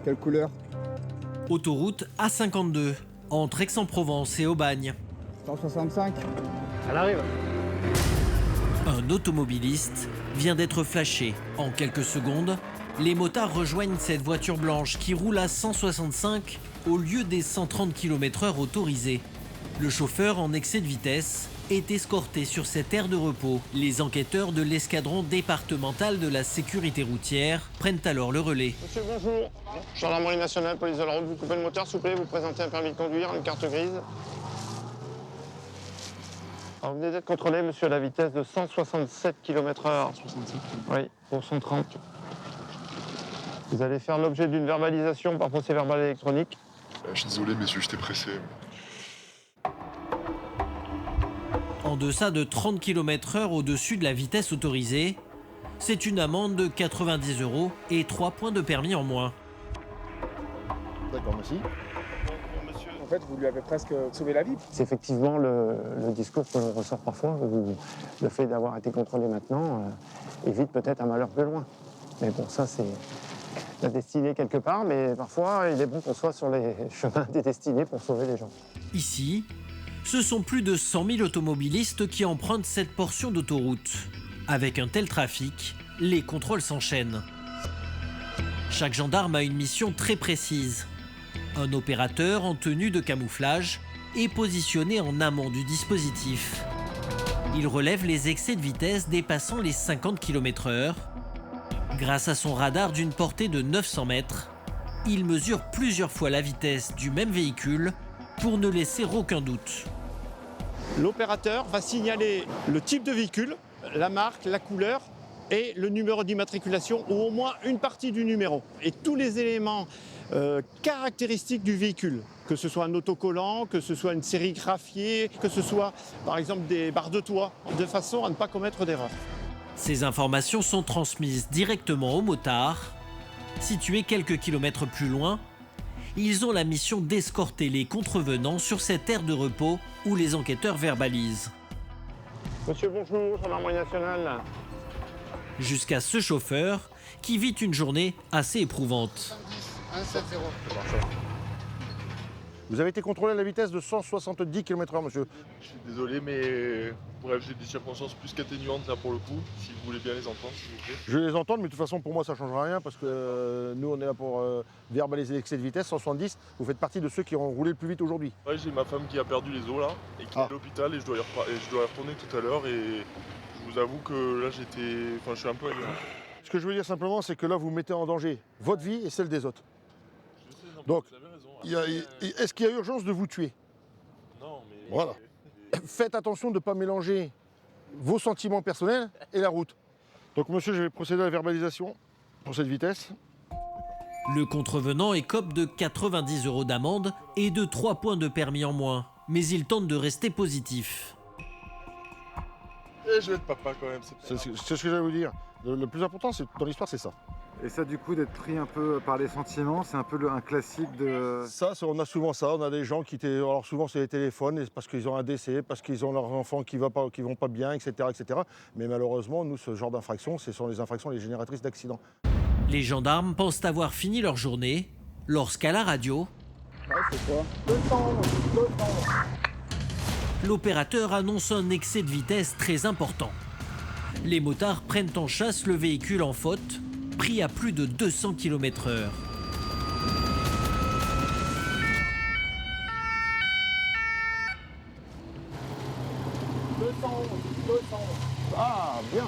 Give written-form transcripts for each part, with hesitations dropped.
Quelle couleur? Autoroute A52, entre Aix-en-Provence et Aubagne. 165. Elle arrive. Un automobiliste vient d'être flashé. En quelques secondes, les motards rejoignent cette voiture blanche qui roule à 165 au lieu des 130 km/h autorisés. Le chauffeur en excès de vitesse est escorté sur cette aire de repos. Les enquêteurs de l'escadron départemental de la sécurité routière prennent alors le relais. Monsieur, bonjour. Gendarmerie nationale, police de la route, vous coupez le moteur, s'il vous plaît, vous présentez un permis de conduire, une carte grise. Alors, vous venez d'être contrôlé, monsieur, à la vitesse de 167 km/h. 167 Oui, pour 130. Vous allez faire l'objet d'une verbalisation par procès-verbal électronique. Je suis désolé, messieurs, j'étais pressé. En deçà de 30 km/h au-dessus de la vitesse autorisée, c'est une amende de 90 € et 3 points de permis en moins. D'accord, merci. En fait, vous lui avez presque sauvé la vie. C'est effectivement le discours que l'on ressort parfois, où le fait d'avoir été contrôlé maintenant évite peut-être un malheur plus loin. Mais bon, ça, c'est la destinée quelque part, mais parfois, il est bon qu'on soit sur les chemins des destinées pour sauver les gens. Ici, ce sont plus de 100 000 automobilistes qui empruntent cette portion d'autoroute. Avec un tel trafic, les contrôles s'enchaînent. Chaque gendarme a une mission très précise. Un opérateur en tenue de camouflage est positionné en amont du dispositif. Il relève les excès de vitesse dépassant les 50 km/h. Grâce à son radar d'une portée de 900 mètres, il mesure plusieurs fois la vitesse du même véhicule pour ne laisser aucun doute. L'opérateur va signaler le type de véhicule, la marque, la couleur et le numéro d'immatriculation ou au moins une partie du numéro. Et tous les éléments caractéristiques du véhicule, que ce soit un autocollant, que ce soit une sérigraphiée, que ce soit par exemple des barres de toit, de façon à ne pas commettre d'erreur. Ces informations sont transmises directement aux motards. Situés quelques kilomètres plus loin, ils ont la mission d'escorter les contrevenants sur cette aire de repos où les enquêteurs verbalisent. Monsieur, bonjour, gendarmerie nationale. Jusqu'à ce chauffeur qui vit une journée assez éprouvante. 170. Vous avez été contrôlé à la vitesse de 170 km/h, monsieur. Je suis désolé, mais bref, j'ai des circonstances plus qu'atténuantes là pour le coup, si vous voulez bien les entendre, s'il vous plaît. Je vais les entendre, mais de toute façon, pour moi, ça ne changera rien parce que nous, on est là pour verbaliser l'excès de vitesse, 170. Vous faites partie de ceux qui ont roulé le plus vite aujourd'hui. Ouais, j'ai ma femme qui a perdu les os là, et qui est à l'hôpital, et je dois y retourner tout à l'heure, et je vous avoue que là, je suis un peu ailleurs. Ce que je veux dire simplement, c'est que là, vous mettez en danger votre vie et celle des autres. Je sais, non, Donc, vous avez raison. est-ce qu'il y a urgence de vous tuer? Non, mais... Voilà. Faites attention de ne pas mélanger vos sentiments personnels et la route. Donc, monsieur, je vais procéder à la verbalisation pour cette vitesse. Le contrevenant écope de 90 € d'amende et de 3 points de permis en moins. Mais il tente de rester positif. Et je vais être papa quand même. C'est ce que j'allais vous dire. Le plus important dans l'histoire, c'est ça. Et ça, du coup, d'être pris un peu par les sentiments, c'est un peu un classique de... Ça, on a souvent ça. On a des gens alors souvent, c'est les téléphones, parce qu'ils ont un décès, parce qu'ils ont leurs enfants qui vont pas bien, etc., etc. Mais malheureusement, nous, ce genre d'infractions, ce sont les infractions les génératrices d'accidents. Les gendarmes pensent avoir fini leur journée lorsqu'à la radio, C'est quoi? l'opérateur annonce un excès de vitesse très important. Les motards prennent en chasse le véhicule en faute, pris à plus de 200 km/h. Ah, bien.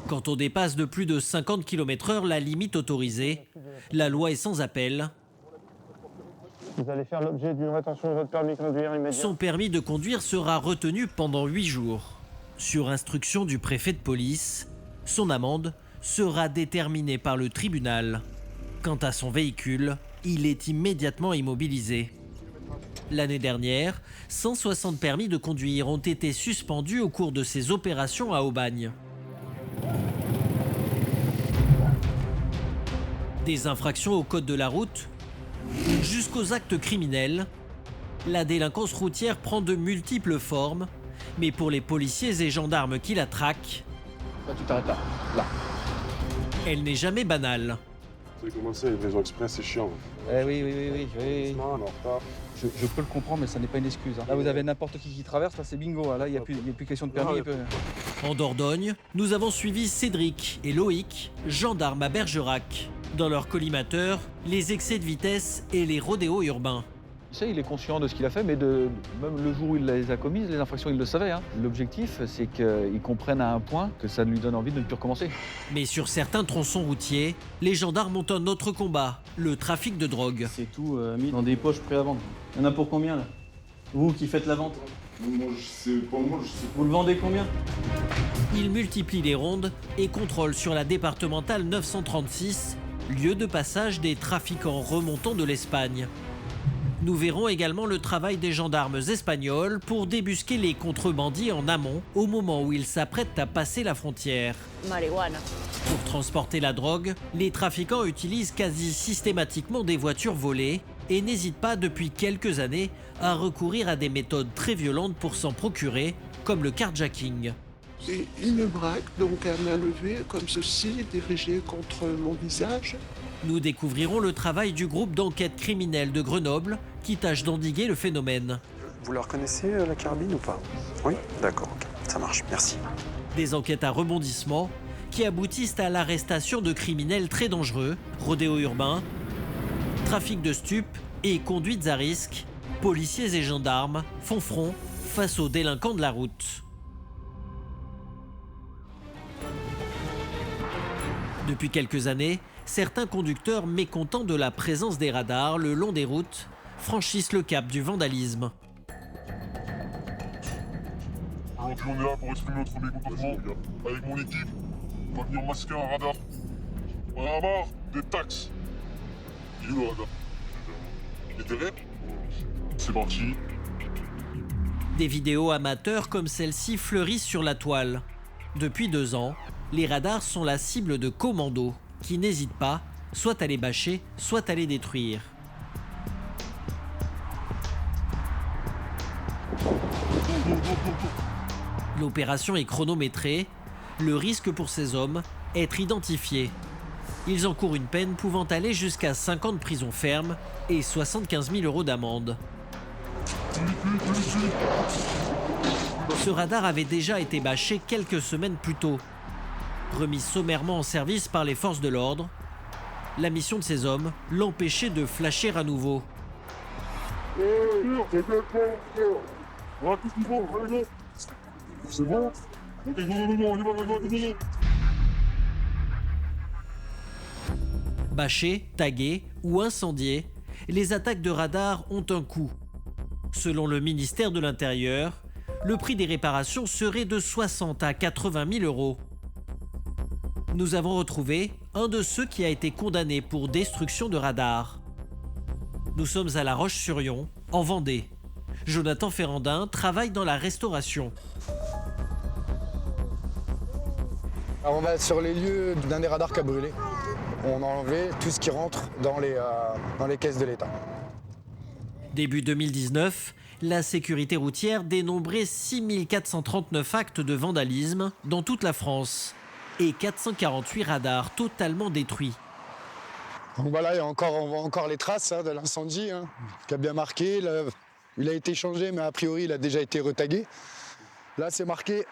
Quand on dépasse de plus de 50 km/h la limite autorisée, la loi est sans appel. Vous allez faire l'objet d'une rétention de votre permis de conduire immédiat. Son permis de conduire sera retenu pendant 8 jours. Sur instruction du préfet de police, son amende sera déterminée par le tribunal. Quant à son véhicule, il est immédiatement immobilisé. L'année dernière, 160 permis de conduire ont été suspendus au cours de ces opérations à Aubagne. Des infractions au code de la route jusqu'aux actes criminels, la délinquance routière prend de multiples formes, mais pour les policiers et gendarmes qui la traquent, Là, tu t'arrêtes là. Là. elle n'est jamais banale. Vous avez commencé avec les raisons express, c'est chiant. Oui. Non, alors, pas. Je peux le comprendre, mais ça n'est pas une excuse. Là, vous avez n'importe qui traverse, là, c'est bingo. Là, il n'y a plus question de permis. En Dordogne, nous avons suivi Cédric et Loïc, gendarmes à Bergerac. Dans leur collimateur, les excès de vitesse et les rodéos urbains. Il est conscient de ce qu'il a fait, mais même le jour où il les a commises, les infractions, il le savait. L'objectif, c'est qu'il comprenne à un point que ça lui donne envie de ne plus recommencer. Mais sur certains tronçons routiers, les gendarmes ont un autre combat, le trafic de drogue. C'est tout mis dans des poches prêts à vendre. Il y en a pour combien, là? Vous qui faites la vente? Moi, je sais pas, Vous le vendez combien? Ils multiplient les rondes et contrôlent sur la départementale 936, lieu de passage des trafiquants remontant de l'Espagne. Nous verrons également le travail des gendarmes espagnols pour débusquer les contrebandiers en amont au moment où ils s'apprêtent à passer la frontière. Marijuana. Pour transporter la drogue, les trafiquants utilisent quasi systématiquement des voitures volées et n'hésitent pas depuis quelques années à recourir à des méthodes très violentes pour s'en procurer, comme le carjacking. Et il me braque donc à main levée comme ceci, dirigé contre mon visage. Nous découvrirons le travail du groupe d'enquête criminelle de Grenoble qui tâche d'endiguer le phénomène. Vous la reconnaissez, la carabine, ou pas? Oui? D'accord, ok. Ça marche, merci. Des enquêtes à rebondissement qui aboutissent à l'arrestation de criminels très dangereux, rodéo urbain, trafic de stupes et conduites à risque. Policiers et gendarmes font front face aux délinquants de la route. Depuis quelques années, certains conducteurs mécontents de la présence des radars le long des routes franchissent le cap du vandalisme. Aujourd'hui, on est là pour exprimer notre mécontentement avec mon équipe. On va venir masquer un radar. On en a marre des taxes. Il est où le radar? Il est derrière? C'est parti. Des vidéos amateurs comme celle-ci fleurissent sur la toile. Depuis 2 ans, les radars sont la cible de commandos qui n'hésitent pas soit à les bâcher, soit à les détruire. L'opération est chronométrée. Le risque pour ces hommes, être identifiés. Ils encourent une peine pouvant aller jusqu'à 5 ans de prison ferme et 75 000 € d'amende. Ce radar avait déjà été bâché quelques semaines plus tôt. Remis sommairement en service par les forces de l'ordre, la mission de ces hommes l'empêchait de flasher à nouveau. C'est bon? Bâchés, tagués ou incendiés, les attaques de radar ont un coût. Selon le ministère de l'Intérieur, le prix des réparations serait de 60 à 80 000 €. Nous avons retrouvé un de ceux qui a été condamné pour destruction de radar. Nous sommes à La Roche-sur-Yon, en Vendée. Jonathan Ferrandin travaille dans la restauration. Alors on va sur les lieux d'un des radars qui a brûlé. On a enlevé tout ce qui rentre dans les caisses de l'État. Début 2019, la sécurité routière dénombrait 6 439 actes de vandalisme dans toute la France et 448 radars totalement détruits. Donc voilà, on voit encore les traces de l'incendie qui a bien marqué. Il a été changé, mais a priori, il a déjà été retagué. Là, c'est marqué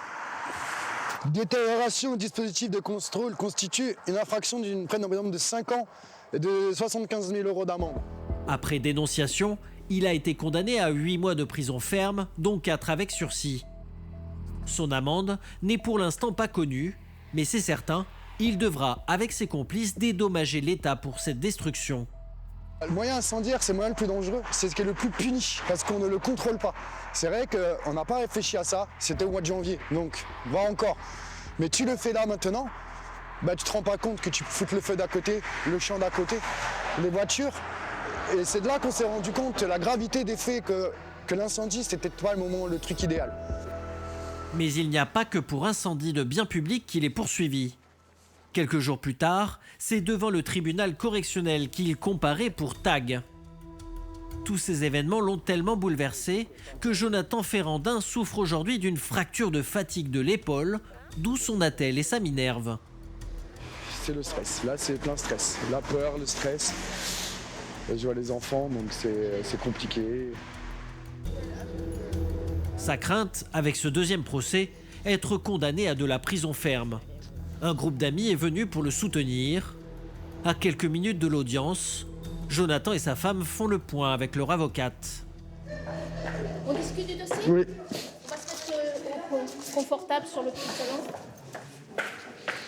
« Détérioration au dispositif de contrôle constitue une infraction d'une peine de 5 ans et de 75 000 € d'amende. » Après dénonciation, il a été condamné à 8 mois de prison ferme, dont 4 avec sursis. Son amende n'est pour l'instant pas connue, mais c'est certain, il devra, avec ses complices, dédommager l'État pour cette destruction. Le moyen incendiaire, c'est le moyen le plus dangereux, c'est ce qui est le plus puni, parce qu'on ne le contrôle pas. C'est vrai qu'on n'a pas réfléchi à ça, c'était au mois de janvier, donc va encore. Mais tu le fais là maintenant, tu te rends pas compte que tu foutes le feu d'à côté, le champ d'à côté, les voitures. Et c'est de là qu'on s'est rendu compte de la gravité des faits, que l'incendie, c'était pas le truc idéal. Mais il n'y a pas que pour incendie de biens publics qu'il est poursuivi. Quelques jours plus tard, c'est devant le tribunal correctionnel qu'il comparait pour tag. Tous ces événements l'ont tellement bouleversé que Jonathan Ferrandin souffre aujourd'hui d'une fracture de fatigue de l'épaule, d'où son attelle et sa minerve. c'est le stress. Là, c'est plein stress. La peur, le stress. Je vois les enfants, donc c'est compliqué. Sa crainte, avec ce deuxième procès, être condamné à de la prison ferme. Un groupe d'amis est venu pour le soutenir. À quelques minutes de l'audience, Jonathan et sa femme font le point avec leur avocate. On discute du dossier? Oui. On va se mettre confortable sur le petit salon.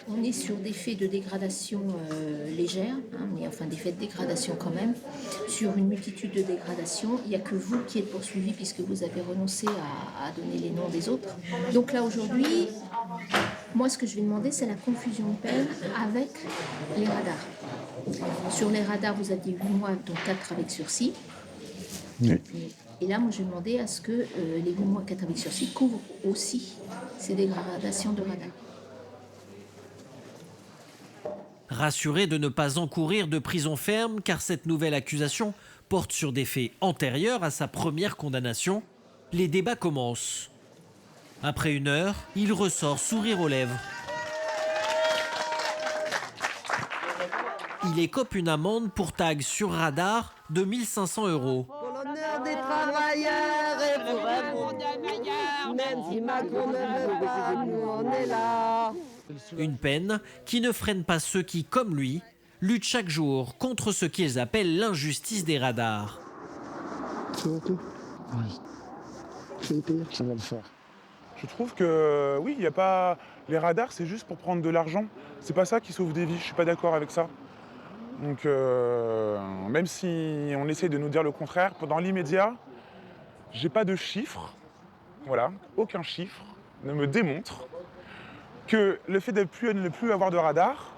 On est sur des faits de dégradation légère, mais enfin des faits de dégradation quand même. Sur une multitude de dégradations, il n'y a que vous qui êtes poursuivi puisque vous avez renoncé à donner les noms des autres. Donc là aujourd'hui, moi ce que je vais demander c'est la confusion de peine avec les radars. Sur les radars, vous aviez 8 mois, dont 4 avec sursis. Oui. Et là, moi je vais demander à ce que les 8 mois 4 avec sursis couvrent aussi ces dégradations de radars. Rassuré de ne pas encourir de prison ferme car cette nouvelle accusation porte sur des faits antérieurs à sa première condamnation, les débats commencent. Après 1 heure, il ressort sourire aux lèvres. Il écope une amende pour tag sur radar de 1 500 €. Pour l'honneur des travailleurs et pour un monde meilleur, même si Macron ne veut pas, nous on est là. Une peine qui ne freine pas ceux qui, comme lui, luttent chaque jour contre ce qu'ils appellent l'injustice des radars. Ça va tout? Oui. Ça va le faire. Je trouve que oui, il y a pas. Les radars, c'est juste pour prendre de l'argent. C'est pas ça qui sauve des vies. Je suis pas d'accord avec ça. Donc, même si on essaie de nous dire le contraire, dans l'immédiat, j'ai pas de chiffres. Voilà, aucun chiffre ne me démontre que le fait de ne plus avoir de radar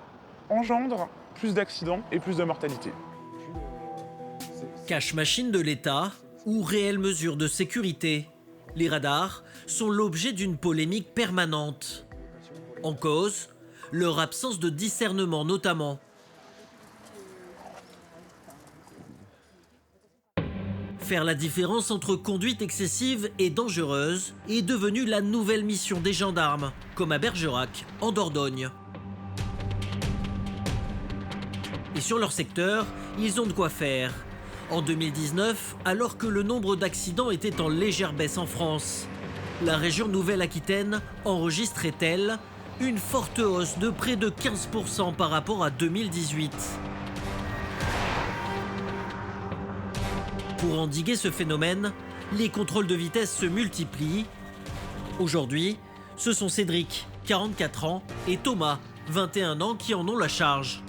engendre plus d'accidents et plus de mortalité. Cache machine de l'État ou réelle mesure de sécurité, les radars sont l'objet d'une polémique permanente. En cause, leur absence de discernement notamment. Faire la différence entre conduite excessive et dangereuse est devenue la nouvelle mission des gendarmes, comme à Bergerac, en Dordogne. Et sur leur secteur, ils ont de quoi faire. En 2019, alors que le nombre d'accidents était en légère baisse en France, la région Nouvelle-Aquitaine enregistrait, elle, une forte hausse de près de 15% par rapport à 2018. Pour endiguer ce phénomène, les contrôles de vitesse se multiplient. Aujourd'hui, ce sont Cédric, 44 ans, et Thomas, 21 ans, qui en ont la charge.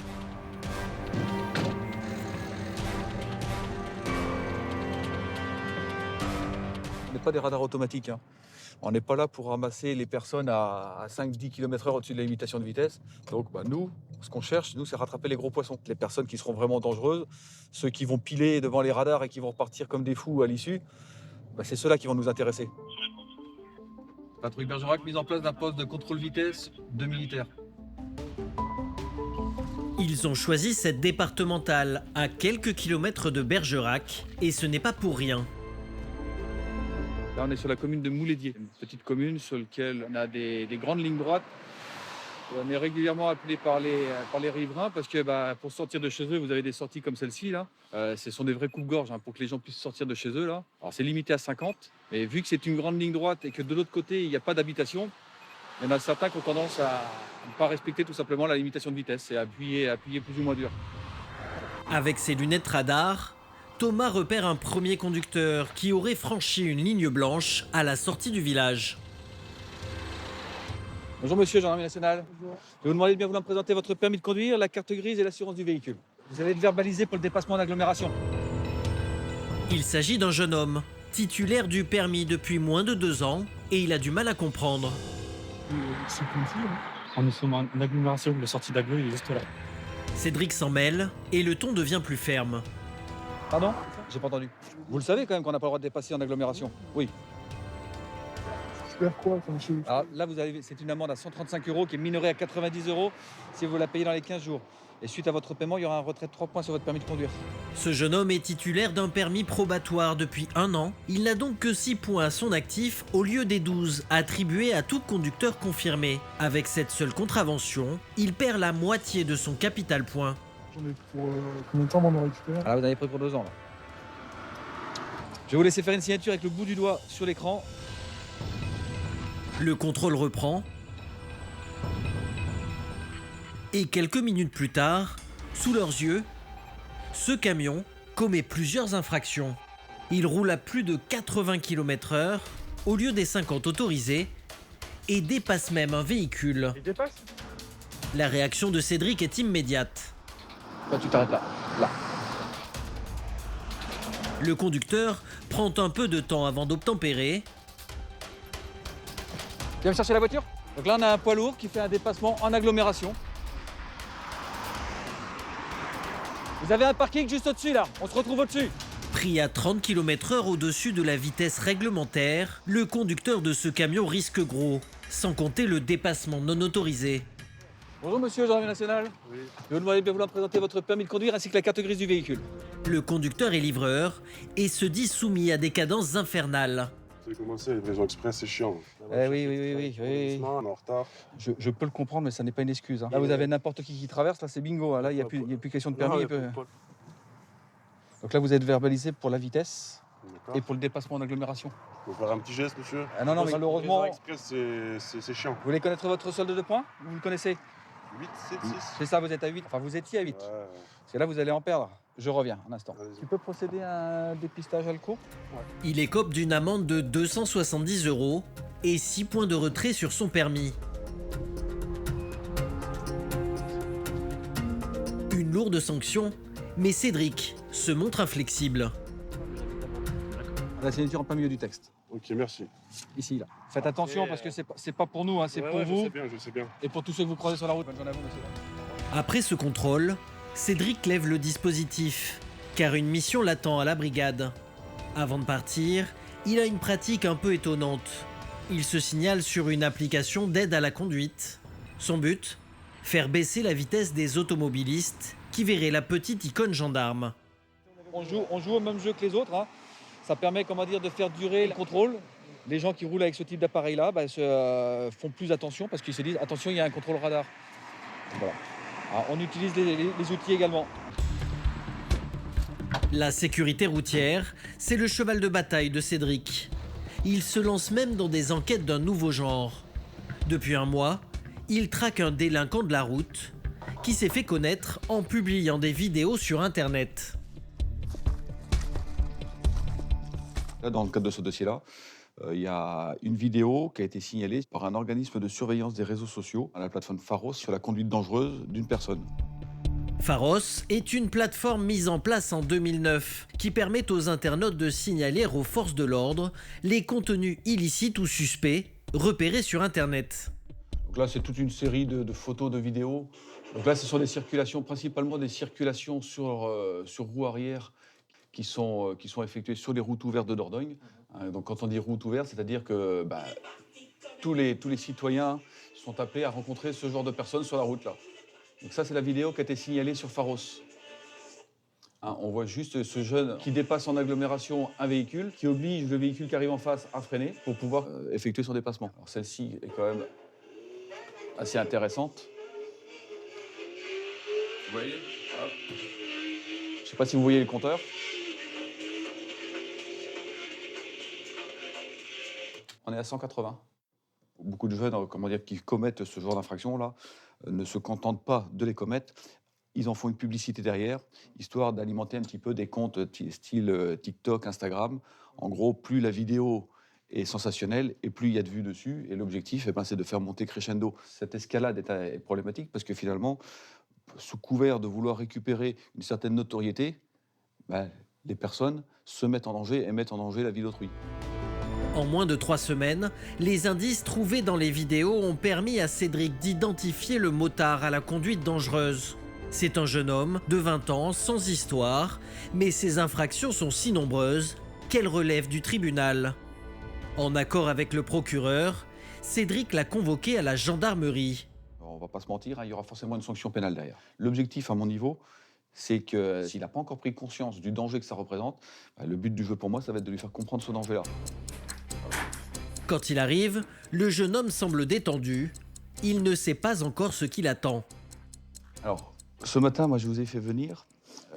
On n'est pas des radars automatiques. On n'est pas là pour ramasser les personnes à 5-10 km/h au-dessus de la limitation de vitesse. Donc nous, ce qu'on cherche, c'est rattraper les gros poissons. Les personnes qui seront vraiment dangereuses, ceux qui vont piler devant les radars et qui vont repartir comme des fous à l'issue, c'est ceux-là qui vont nous intéresser. Patrouille Bergerac, mise en place d'un poste de contrôle vitesse de militaires. Ils ont choisi cette départementale à quelques kilomètres de Bergerac, et ce n'est pas pour rien. Là, on est sur la commune de Moulédier, une petite commune sur laquelle on a des grandes lignes droites. On est régulièrement appelé par les riverains parce que pour sortir de chez eux, vous avez des sorties comme celle-ci. Là. Ce sont des vrais coupe-gorge pour que les gens puissent sortir de chez eux. Là. Alors c'est limité à 50, mais vu que c'est une grande ligne droite et que de l'autre côté, il n'y a pas d'habitation, il y en a certains qui ont tendance à ne pas respecter tout simplement la limitation de vitesse et à appuyer plus ou moins dur. Avec ses lunettes radar, Thomas repère un premier conducteur qui aurait franchi une ligne blanche à la sortie du village. Bonjour monsieur, gendarmerie nationale. Bonjour. Je vais vous demander de bien vouloir me présenter votre permis de conduire, la carte grise et l'assurance du véhicule. Vous allez être verbalisé pour le dépassement d'agglomération. Il s'agit d'un jeune homme, titulaire du permis depuis moins de 2 ans, et il a du mal à comprendre. C'est comme ça, on est sur une agglomération, la sortie d'agglo il est juste là. Cédric s'en mêle et le ton devient plus ferme. Pardon? J'ai pas entendu. Vous le savez quand même qu'on n'a pas le droit de dépasser en agglomération? Oui. Quoi, alors là, c'est une amende à 135 € qui est minorée à 90 € si vous la payez dans les 15 jours. Et suite à votre paiement, il y aura un retrait de 3 points sur votre permis de conduire. Ce jeune homme est titulaire d'un permis probatoire depuis 1 an. Il n'a donc que 6 points à son actif au lieu des 12 attribués à tout conducteur confirmé. Avec cette seule contravention, il perd la moitié de son capital point. J'en ai pour combien de temps on en récupère? Ah, vous en avez pris pour 2 ans là. Je vais vous laisser faire une signature avec le bout du doigt sur l'écran. Le contrôle reprend. Et quelques minutes plus tard, sous leurs yeux, ce camion commet plusieurs infractions. Il roule à plus de 80 km/h au lieu des 50 autorisés et dépasse même un véhicule. Il dépasse? La réaction de Cédric est immédiate. Là, tu t'arrêtes là. Là. Le conducteur prend un peu de temps avant d'obtempérer. Viens me chercher la voiture. Donc là, on a un poids lourd qui fait un dépassement en agglomération. Vous avez un parking juste au-dessus là, on se retrouve au-dessus. Pris à 30 km/h au-dessus de la vitesse réglementaire, le conducteur de ce camion risque gros, sans compter le dépassement non autorisé. Bonjour monsieur, gendarmerie nationale. Oui. Je vous demande bien vouloir me présenter votre permis de conduire ainsi que la carte grise du véhicule. Le conducteur est livreur et se dit soumis à des cadences infernales. Vous savez comment c'est, les livraisons express, c'est chiant. Oui. On est en retard. Je peux le comprendre, mais ça n'est pas une excuse. Hein. Là, vous avez n'importe qui traverse, là, c'est bingo. Hein. Là, il n'y a plus question de permis. Donc là, vous êtes verbalisé pour la vitesse et pour le dépassement en agglomération. Vous pouvez faire un petit geste, monsieur? Ah non, mais malheureusement... Les livraisons express, c'est chiant. Vous voulez connaître votre solde de points? Vous le connaissez? 8, 7, 6. C'est ça, vous êtes à 8. Enfin, vous étiez à 8. Ouais. Parce que là, vous allez en perdre. Je reviens un instant. Tu peux procéder à un dépistage alco? Ouais. Il écope d'une amende de 270 € et 6 points de retrait sur son permis. Une lourde sanction, mais Cédric se montre inflexible. La signature en plein milieu du texte. Ok, merci. Ici, là. Faites attention parce que c'est pas pour nous, hein, c'est pour vous. Je sais bien. Et pour tous ceux que vous croisez sur la route. Bonne journée à vous, monsieur. Après ce contrôle, Cédric lève le dispositif, car une mission l'attend à la brigade. Avant de partir, il a une pratique un peu étonnante. Il se signale sur une application d'aide à la conduite. Son but ? Faire baisser la vitesse des automobilistes qui verraient la petite icône gendarme. On joue au même jeu que les autres. Hein. Ça permet, comment dire, de faire durer le contrôle. Les gens qui roulent avec ce type d'appareil-là font plus attention parce qu'ils se disent attention, il y a un contrôle radar. Voilà. Alors, on utilise les outils également. La sécurité routière, c'est le cheval de bataille de Cédric. Il se lance même dans des enquêtes d'un nouveau genre. Depuis un mois, il traque un délinquant de la route qui s'est fait connaître en publiant des vidéos sur Internet. Là, dans le cadre de ce dossier-là, il y a une vidéo qui a été signalée par un organisme de surveillance des réseaux sociaux à la plateforme Pharos sur la conduite dangereuse d'une personne. Pharos est une plateforme mise en place en 2009 qui permet aux internautes de signaler aux forces de l'ordre les contenus illicites ou suspects repérés sur Internet. Donc là, c'est toute une série de photos, de vidéos. Donc là, ce sont des circulations, principalement des circulations sur roue arrière qui sont effectuées sur les routes ouvertes de Dordogne. Donc quand on dit route ouverte, c'est-à-dire que tous les citoyens sont appelés à rencontrer ce genre de personnes sur la route là. Donc ça, c'est la vidéo qui a été signalée sur Pharos. On voit juste ce jeune qui dépasse en agglomération un véhicule, qui oblige le véhicule qui arrive en face à freiner pour pouvoir effectuer son dépassement. Alors celle-ci est quand même assez intéressante. Vous voyez ? Hop. Je ne sais pas si vous voyez le compteur. On est à 180. Beaucoup de jeunes, qui commettent ce genre d'infraction-là, ne se contentent pas de les commettre. Ils en font une publicité derrière, histoire d'alimenter un petit peu des comptes style TikTok, Instagram. En gros, plus la vidéo est sensationnelle et plus il y a de vues dessus. Et l'objectif, c'est de faire monter crescendo. Cette escalade est problématique parce que finalement, sous couvert de vouloir récupérer une certaine notoriété, les personnes se mettent en danger et mettent en danger la vie d'autrui. En moins de 3 semaines, les indices trouvés dans les vidéos ont permis à Cédric d'identifier le motard à la conduite dangereuse. C'est un jeune homme de 20 ans, sans histoire, mais ses infractions sont si nombreuses qu'elles relèvent du tribunal. En accord avec le procureur, Cédric l'a convoqué à la gendarmerie. on ne va pas se mentir, hein, il y aura forcément une sanction pénale derrière. L'objectif, à mon niveau, c'est que s'il n'a pas encore pris conscience du danger que ça représente, le but du jeu pour moi, ça va être de lui faire comprendre ce danger-là. Quand il arrive, le jeune homme semble détendu. Il ne sait pas encore ce qui l'attend. Alors, ce matin, moi, je vous ai fait venir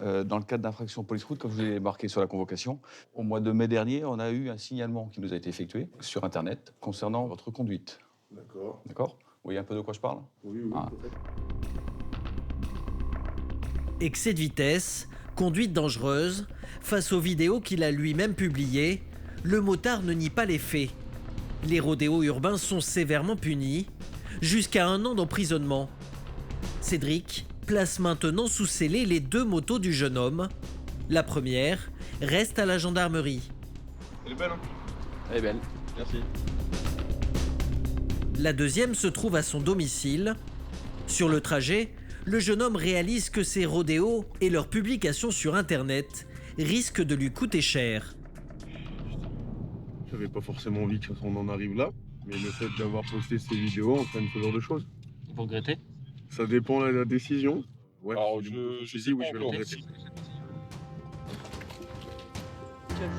dans le cadre d'infraction police-route, comme je vous ai marqué sur la convocation. Au mois de mai dernier, on a eu un signalement qui nous a été effectué sur Internet concernant votre conduite. D'accord. D'accord ? Vous voyez un peu de quoi je parle ? Oui, oui. Ah. Excès de vitesse, conduite dangereuse, face aux vidéos qu'il a lui-même publiées, le motard ne nie pas les faits. Les rodéos urbains sont sévèrement punis, jusqu'à 1 an d'emprisonnement. Cédric place maintenant sous scellé les 2 motos du jeune homme. La première reste à la gendarmerie. Elle est belle, hein? Elle est belle. Merci. La deuxième se trouve à son domicile. Sur le trajet, le jeune homme réalise que ces rodéos et leur publication sur Internet risquent de lui coûter cher. J'avais pas forcément envie qu'on en arrive là, mais le fait d'avoir posté ces vidéos entraîne ce genre de choses. Vous regrettez? Ça dépend de la décision. Ouais, Alors, oui, je je vais le regretter.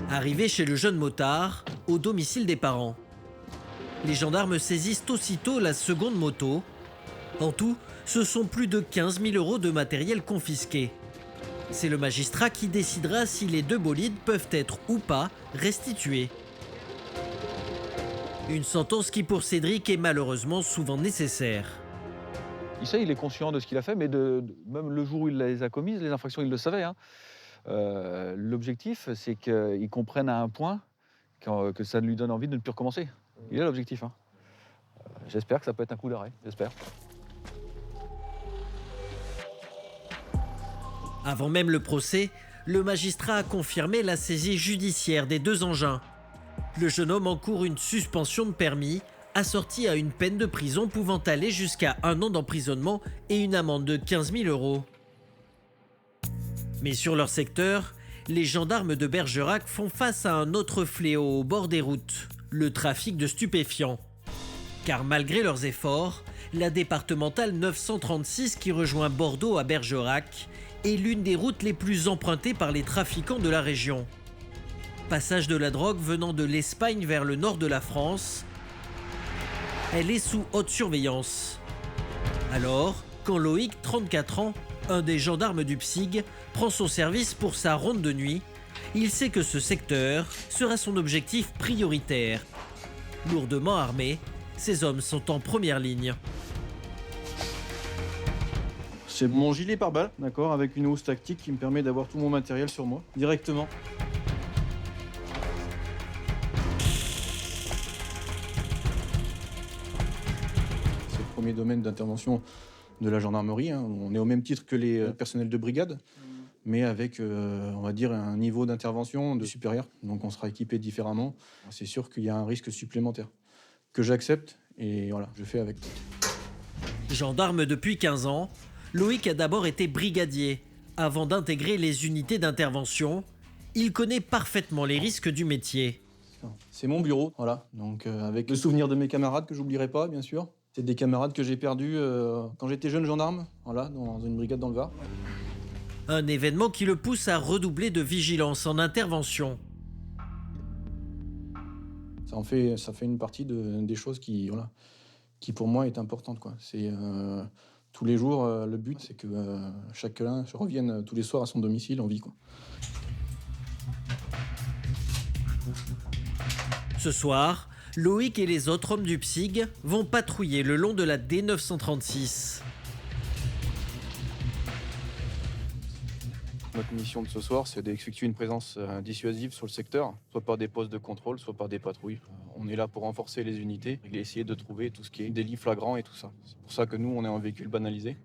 Arrivé chez le jeune motard, au domicile des parents. Les gendarmes saisissent aussitôt la seconde moto. En tout, ce sont plus de 15 000 € de matériel confisqué. C'est le magistrat qui décidera si les 2 bolides peuvent être ou pas restitués. Une sentence qui pour Cédric est malheureusement souvent nécessaire. Il est conscient de ce qu'il a fait, mais même le jour où il les a commises, les infractions, il le savait. Hein. L'objectif, c'est qu'il comprenne à un point que ça lui donne envie de ne plus recommencer. Il a l'objectif. Hein. J'espère que ça peut être un coup d'arrêt, j'espère. Avant même le procès, le magistrat a confirmé la saisie judiciaire des 2 engins. Le jeune homme encourt une suspension de permis, assortie à une peine de prison pouvant aller jusqu'à 1 an d'emprisonnement et une amende de 15 000 €. Mais sur leur secteur, les gendarmes de Bergerac font face à un autre fléau au bord des routes, le trafic de stupéfiants. Car malgré leurs efforts, la départementale 936 qui rejoint Bordeaux à Bergerac est l'une des routes les plus empruntées par les trafiquants de la région. Passage de la drogue venant de l'Espagne vers le nord de la France, elle est sous haute surveillance. Alors, quand Loïc, 34 ans, un des gendarmes du PSIG, prend son service pour sa ronde de nuit, il sait que ce secteur sera son objectif prioritaire. Lourdement armés, ces hommes sont en première ligne. C'est mon gilet pare-balles, d'accord, avec une housse tactique qui me permet d'avoir tout mon matériel sur moi, directement. C'est le premier domaine d'intervention de la gendarmerie. Hein. On est au même titre que les personnels de brigade, mais avec, on va dire, un niveau d'intervention de supérieur. Donc on sera équipé différemment. C'est sûr qu'il y a un risque supplémentaire que j'accepte et voilà, je fais avec. Gendarme depuis 15 ans, Loïc a d'abord été brigadier. Avant d'intégrer les unités d'intervention, il connaît parfaitement les risques du métier. C'est mon bureau, voilà. Donc avec le souvenir de mes camarades que j'oublierai pas, bien sûr. C'est des camarades que j'ai perdus quand j'étais jeune gendarme, voilà, dans une brigade dans le Var. Un événement qui le pousse à redoubler de vigilance en intervention. Ça fait une partie des choses qui pour moi est importante, quoi. C'est tous les jours, le but, c'est que chacun revienne tous les soirs à son domicile en vie, quoi. Ce soir, Loïc et les autres hommes du PSIG vont patrouiller le long de la D936. Notre mission de ce soir, c'est d'effectuer une présence dissuasive sur le secteur, soit par des postes de contrôle, soit par des patrouilles. On est là pour renforcer les unités et essayer de trouver tout ce qui est délit flagrant et tout ça. C'est pour ça que nous, on est un véhicule banalisé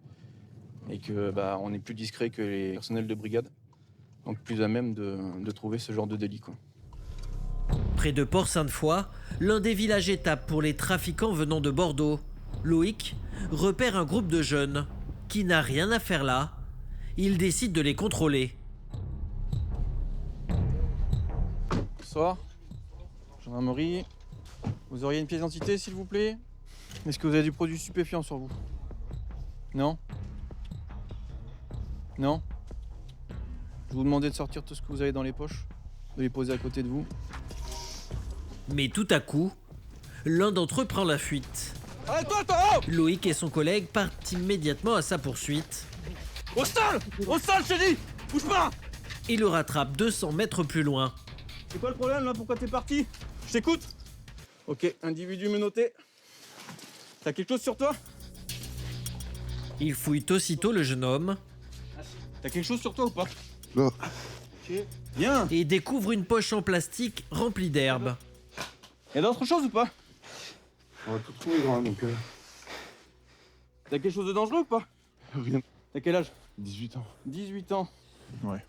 et que on est plus discret que les personnels de brigade, donc plus à même de trouver ce genre de délit, quoi. Près de Port-Sainte-Foy, l'un des villages étapes pour les trafiquants venant de Bordeaux, Loïc repère un groupe de jeunes qui n'a rien à faire là. Il décide de les contrôler. Bonsoir. Gendarmerie. Vous auriez une pièce d'identité, s'il vous plaît? Est-ce que vous avez du produit stupéfiant sur vous? Non. Non. Je vous demandais de sortir tout ce que vous avez dans les poches, de les poser à côté de vous. Mais tout à coup, l'un d'entre eux prend la fuite. Arrête-toi, Loïc et son collègue partent immédiatement à sa poursuite. Au sol, je t'ai dit. Bouge pas. Et le rattrape 200 mètres plus loin. C'est quoi le problème là? Pourquoi t'es parti? Je t'écoute. Ok, individu menotté. T'as quelque chose sur toi? Il fouille aussitôt le jeune homme. T'as quelque chose sur toi ou pas? Non. Ok. Bien. Et découvre une poche en plastique remplie d'herbe. Y'a d'autres choses ou pas? On va tout trouver, grand, donc... T'as quelque chose de dangereux ou pas? Rien. T'as quel âge? 18 ans. 18 ans. Ouais.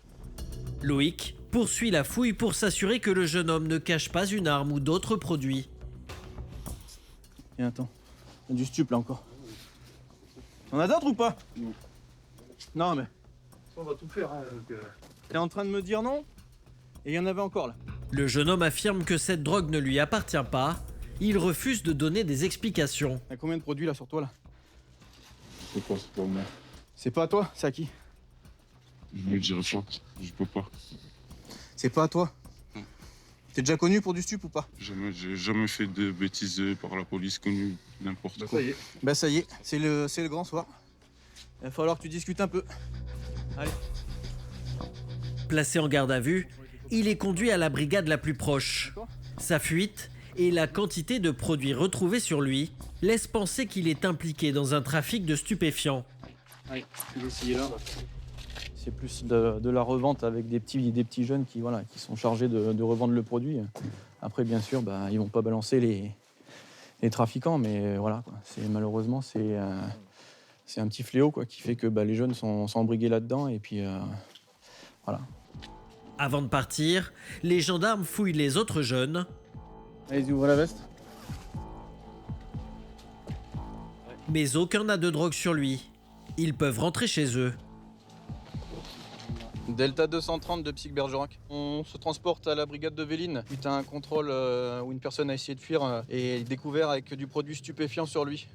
Loïc poursuit la fouille pour s'assurer que le jeune homme ne cache pas une arme ou d'autres produits. Tiens, attends. Y'a du stup là encore. T'en as d'autres ou pas? Non. Non, mais. On va tout faire, hein, donc... T'es en train de me dire non? Et il y en avait encore là. Le jeune homme affirme que cette drogue ne lui appartient pas. Il refuse de donner des explications. T'as combien de produits là sur toi là? C'est pas moi. C'est pas à toi, c'est à qui? Je me dirai pas, je peux pas. C'est pas à toi? T'es déjà connu pour du stup ou pas? J'ai jamais fait de bêtises par la police, connu n'importe quoi. Ça y est. Bah ça y est, c'est le grand soir. Il va falloir que tu discutes un peu. Allez. Placé en garde à vue, il est conduit à la brigade la plus proche. Sa fuite et la quantité de produits retrouvés sur lui laissent penser qu'il est impliqué dans un trafic de stupéfiants. Allez, je vais essayer là. C'est plus de la revente avec des petits jeunes qui sont chargés de revendre le produit. Après, bien sûr, ils vont pas balancer les trafiquants, mais voilà, quoi. Malheureusement, c'est un petit fléau quoi, qui fait que les jeunes sont embrigués là-dedans et puis voilà. Avant de partir, les gendarmes fouillent les autres jeunes. Allez, ouvre la veste. Mais aucun n'a de drogue sur lui. Ils peuvent rentrer chez eux. Delta 230 de Psych Bergerac. On se transporte à la brigade de Véline. Suite à un contrôle où une personne a essayé de fuir et est découvert avec du produit stupéfiant sur lui.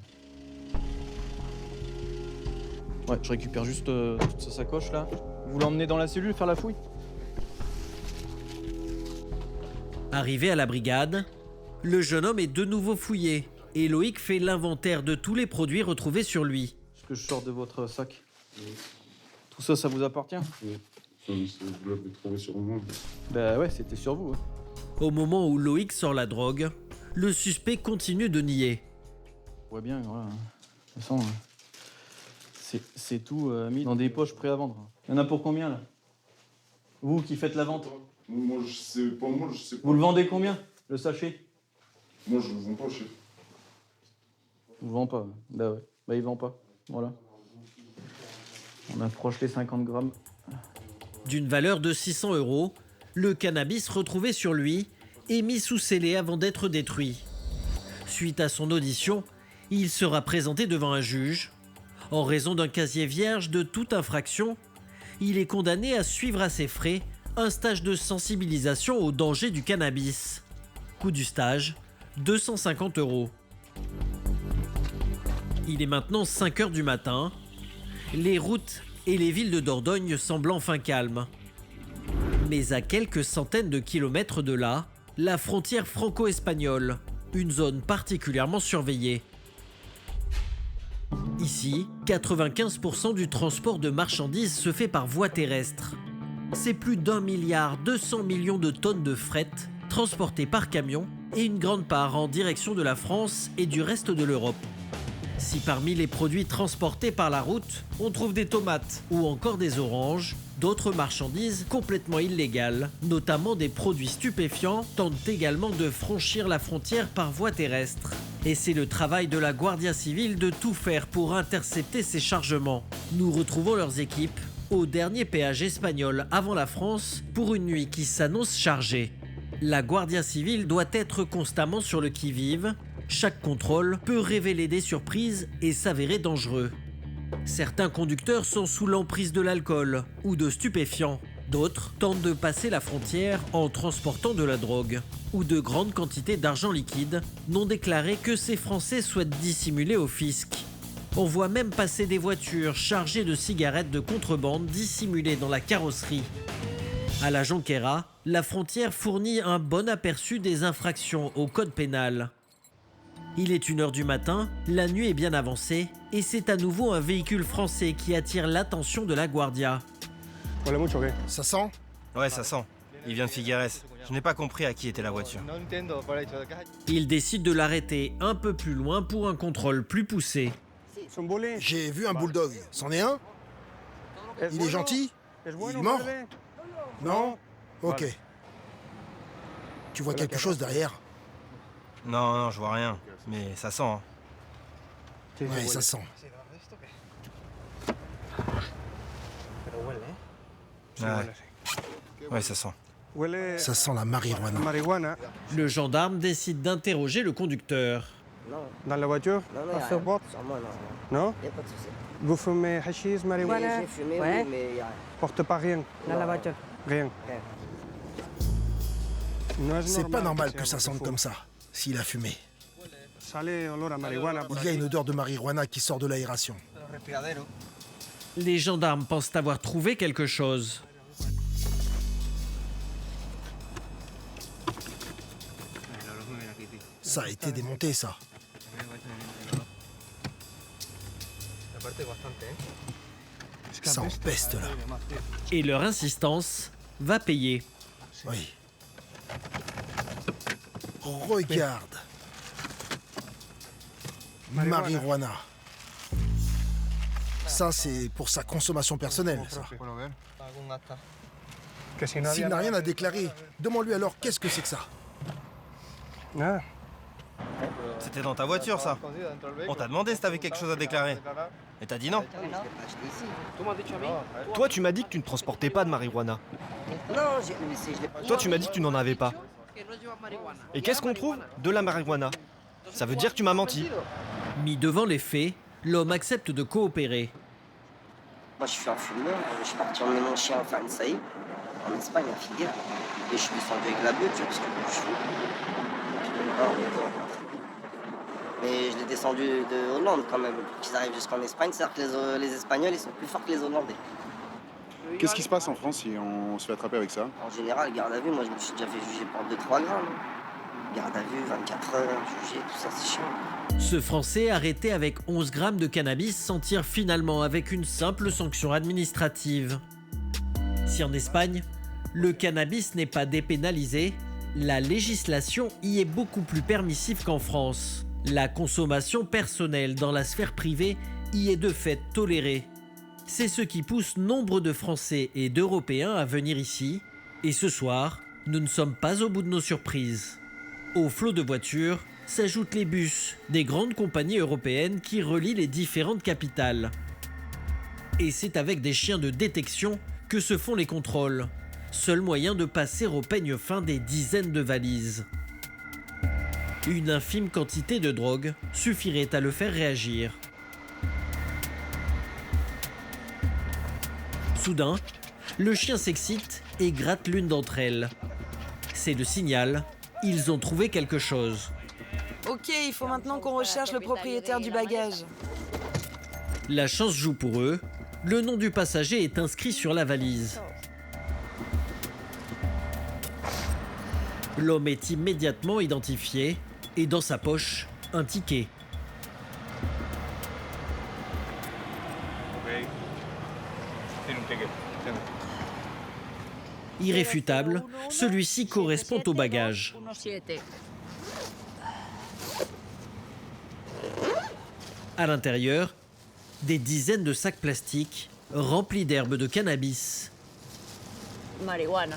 Ouais, je récupère juste toute sa sacoche là. Vous l'emmenez dans la cellule faire la fouille? Arrivé à la brigade, le jeune homme est de nouveau fouillé et Loïc fait l'inventaire de tous les produits retrouvés sur lui. Ce que je sors de votre sac. Tout ça, ça vous appartient? Oui. Vous l'avez trouvé sur moi. Bah ouais, c'était sur vous. Au moment où Loïc sort la drogue, le suspect continue de nier. On voit bien, voilà. De toute façon, c'est tout mis dans des poches prêts à vendre. Il y en a pour combien là? Vous qui faites la vente? Moi, je sais pas. Vous le vendez combien, le sachet? Moi, je le vends pas, chef. Vous le vendez pas? Bah ouais. Bah il vend pas. Voilà. On approche les 50 grammes. D'une valeur de 600 €, le cannabis retrouvé sur lui est mis sous scellé avant d'être détruit. Suite à son audition, il sera présenté devant un juge. En raison d'un casier vierge de toute infraction, il est condamné à suivre à ses frais un stage de sensibilisation au danger du cannabis. Coût du stage, 250 €. Il est maintenant 5 h du matin. Les routes et les villes de Dordogne semblent enfin calmes. Mais à quelques centaines de kilomètres de là, la frontière franco-espagnole, une zone particulièrement surveillée. Ici, 95% du transport de marchandises se fait par voie terrestre. C'est plus d'1,2 milliard de tonnes de fret transportées par camion et une grande part en direction de la France et du reste de l'Europe. Si parmi les produits transportés par la route, on trouve des tomates ou encore des oranges, d'autres marchandises complètement illégales, notamment des produits stupéfiants, tentent également de franchir la frontière par voie terrestre. Et c'est le travail de la Guardia Civile de tout faire pour intercepter ces chargements. Nous retrouvons leurs équipes au dernier péage espagnol avant la France pour une nuit qui s'annonce chargée. La Guardia Civile doit être constamment sur le qui-vive. Chaque contrôle peut révéler des surprises et s'avérer dangereux. Certains conducteurs sont sous l'emprise de l'alcool ou de stupéfiants. D'autres tentent de passer la frontière en transportant de la drogue ou de grandes quantités d'argent liquide non déclaré que ces Français souhaitent dissimuler au fisc. On voit même passer des voitures chargées de cigarettes de contrebande dissimulées dans la carrosserie. À la Jonquera, la frontière fournit un bon aperçu des infractions au code pénal. Il est 1h du matin, la nuit est bien avancée et c'est à nouveau un véhicule français qui attire l'attention de la Guardia. Ça sent? Ouais, ça sent. Il vient de Figueres. Je n'ai pas compris à qui était la voiture. Il décide de l'arrêter un peu plus loin pour un contrôle plus poussé. J'ai vu un bulldog. C'en est un? Il est gentil? Il est mort? Non? Ok. Tu vois quelque chose derrière? Non, je vois rien. Mais ça sent. Hein. Ouais, ça sent. Ouais, ça sent. Ça sent la marijuana. Le gendarme décide d'interroger le conducteur. Dans la voiture? Non, sur bord? Non? Il n'y a pas de souci. Vous fumez hashish, marijuana? J'ai fumé, oui, mais il n'y a rien. Porte pas rien? Dans la voiture? Rien. C'est pas normal que ça sente comme ça, s'il a fumé. Il y a une odeur de marijuana qui sort de l'aération. Les gendarmes pensent avoir trouvé quelque chose. Ça a été démonté, ça. Ça empeste, là. Et leur insistance va payer. Oui. Regarde. Marijuana. Ça, c'est pour sa consommation personnelle, ça. S'il n'a rien à déclarer, demande-lui alors qu'est-ce que c'est que ça. C'était dans ta voiture, ça. On t'a demandé si t'avais quelque chose à déclarer. Et t'as dit non. Toi, tu m'as dit que tu ne transportais pas de marijuana. Non, je l'ai pas. Toi, tu m'as dit que tu n'en avais pas. Et qu'est-ce qu'on trouve? De la marijuana. Ça veut dire que tu m'as menti. Mis devant les faits, l'homme accepte de coopérer. Moi, je suis un fumeur. Je suis parti emmener mon chien faire une saillie en Espagne, à Figueres. Et je suis descendu avec la bœuf, tu vois, parce que je fume. Mais je l'ai descendu de Hollande quand même, pour qu'ils arrivent jusqu'en Espagne. C'est-à-dire que les Espagnols, ils sont plus forts que les Hollandais. Qu'est-ce qui se passe en France si on se fait attraper avec ça? En général, garde à vue, moi je me suis déjà fait juger pour 2-3 grammes. Garde à vue, 24 heures, jugé, tout ça, c'est chiant. Ce Français arrêté avec 11 grammes de cannabis s'en tire finalement avec une simple sanction administrative. Si en Espagne, le cannabis n'est pas dépénalisé, la législation y est beaucoup plus permissive qu'en France. La consommation personnelle dans la sphère privée y est de fait tolérée. C'est ce qui pousse nombre de Français et d'Européens à venir ici. Et ce soir, nous ne sommes pas au bout de nos surprises. Au flot de voitures s'ajoutent les bus des grandes compagnies européennes qui relient les différentes capitales. Et c'est avec des chiens de détection que se font les contrôles. Seul moyen de passer au peigne fin des dizaines de valises. Une infime quantité de drogue suffirait à le faire réagir. Soudain, le chien s'excite et gratte l'une d'entre elles. C'est le signal, ils ont trouvé quelque chose. Ok, il faut maintenant qu'on recherche le propriétaire du bagage. La chance joue pour eux, le nom du passager est inscrit sur la valise. L'homme est immédiatement identifié et dans sa poche, un ticket. Irréfutable, celui-ci correspond au bagage. À l'intérieur, des dizaines de sacs plastiques remplis d'herbes de cannabis. Marijuana.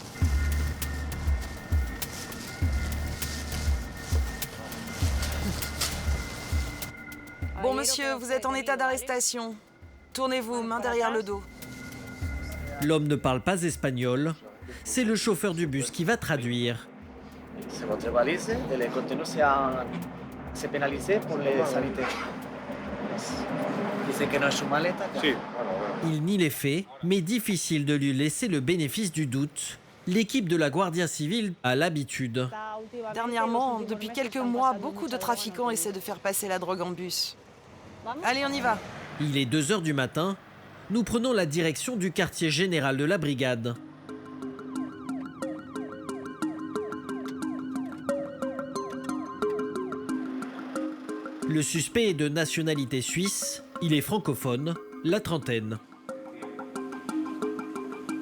Bon, monsieur, vous êtes en état d'arrestation. Tournez-vous, main derrière le dos. L'homme ne parle pas espagnol. C'est le chauffeur du bus qui va traduire. Votre valise, le contenu c'est pénalisé pour les saletés. Dice que no es su maleta. Il nie les faits, mais difficile de lui laisser le bénéfice du doute. L'équipe de la Guardia Civile a l'habitude. Dernièrement, depuis quelques mois, beaucoup de trafiquants essaient de faire passer la drogue en bus. Allez, on y va. Il est 2 h du matin. Nous prenons la direction du quartier général de la brigade. Le suspect est de nationalité suisse, il est francophone, la trentaine.